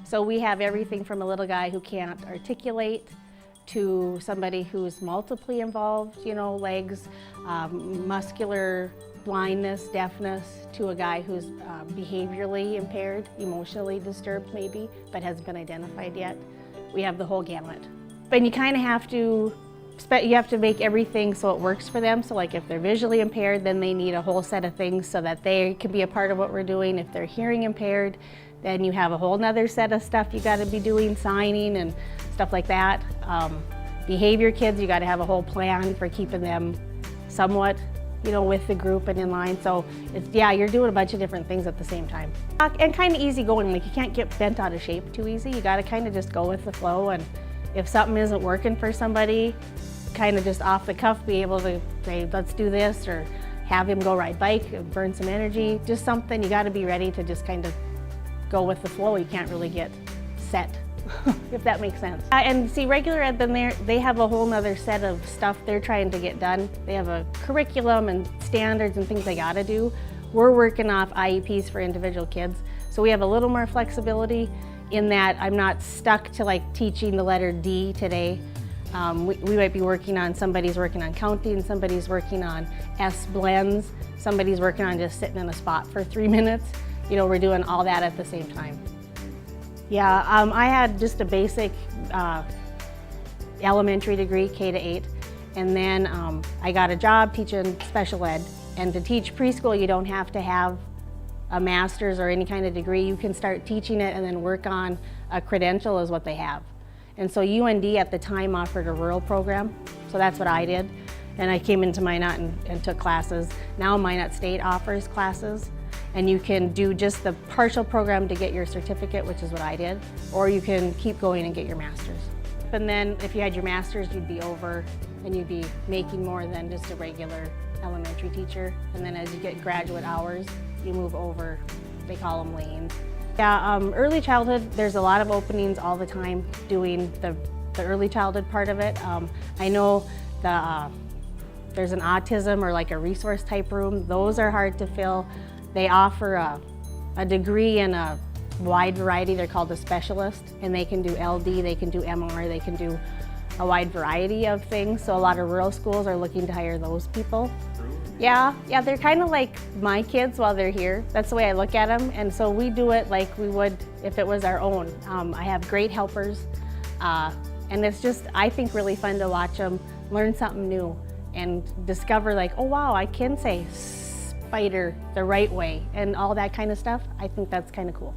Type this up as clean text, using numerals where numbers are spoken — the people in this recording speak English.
So we have everything from a little guy who can't articulate to somebody who's multiply involved, you know, legs, muscular blindness, deafness, to a guy who's behaviorally impaired, emotionally disturbed maybe, but hasn't been identified yet. We have the whole gamut. But you kind of have to make everything so it works for them. So like if they're visually impaired, then they need a whole set of things so that they can be a part of what we're doing. If they're hearing impaired, then you have a whole nother set of stuff you got to be doing, signing and stuff like that. Behavior kids, you got to have a whole plan for keeping them somewhat, you know, with the group and in line. So it's, yeah, you're doing a bunch of different things at the same time. And kind of easy going, like you can't get bent out of shape too easy. You got to kind of just go with the flow, and if something isn't working for somebody, kind of just off the cuff be able to say, let's do this, or have him go ride bike and burn some energy. Just something, you got to be ready to just kind of go with the flow. You can't really get set, if that makes sense. And see, regular ed, then they have a whole nother set of stuff they're trying to get done. They have a curriculum and standards and things they got to do. We're working off IEPs for individual kids, so we have a little more flexibility in that I'm not stuck to like teaching the letter D today. We might be working on, somebody's working on counting, somebody's working on S blends, somebody's working on just sitting in a spot for 3 minutes. You know, we're doing all that at the same time. Yeah, I had just a basic elementary degree, K to 8, and then I got a job teaching special ed. And to teach preschool, you don't have to have a master's or any kind of degree. You can start teaching it and then work on a credential is what they have. And so UND at the time offered a rural program, so that's what I did. And I came into Minot and took classes. Now Minot State offers classes, and you can do just the partial program to get your certificate, which is what I did, or you can keep going and get your master's. And then if you had your master's, you'd be over and you'd be making more than just a regular elementary teacher. And then as you get graduate hours, you move over, they call them lanes. Yeah, early childhood, there's a lot of openings all the time doing the early childhood part of it. I know there's an autism or like a resource type room. Those are hard to fill. They offer a degree in a wide variety. They're called a specialist, and they can do LD, they can do MR, they can do a wide variety of things. So a lot of rural schools are looking to hire those people. Yeah, they're kind of like my kids while they're here. That's the way I look at them. And so we do it like we would if it was our own. I have great helpers, and it's just, I think, really fun to watch them learn something new and discover like, oh wow, I can say spider the right way and all that kind of stuff. I think that's kind of cool.